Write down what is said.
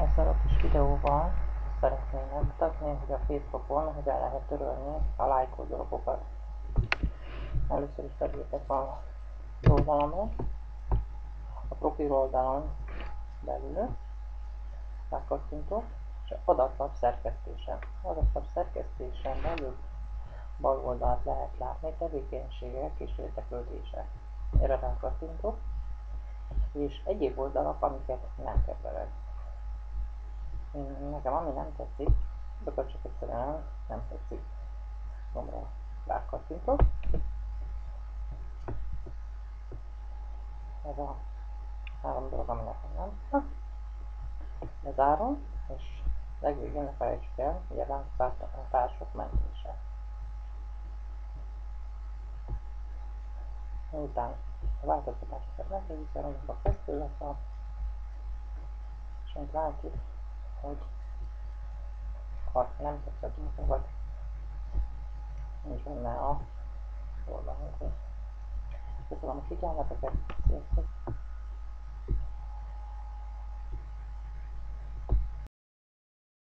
Ezzel a kis videóval szeretném megmutatni, hogy a Facebookon hogyan lehet törölni a lájkolt dolgokat. Először is belépek a oldalamra, a profil oldalon belül rákattintok, és adatlap szerkesztésen. Adatlap szerkesztésen belül bal oldalt lehet látni tevékenységek és érdeklődések. Erre rákattintok, és egyéb oldalak, amiket nem kedvelek. Nekem ami nem tetszik, azokat csak egyszerűen nem tetszik. Gombra rákattintok. Ez a 3 dolog, ami nekem nem. Lezárom, és legvégén ne felejtsük el, ugye a társok mentése. Miután a változtatásokat megnézem, amikor fesztő lesz és mint látjuk, hogy ha nem tetszett dolgokat, nincs benne a oldalunkon. Köszönöm a figyelmeteket, sziasztok!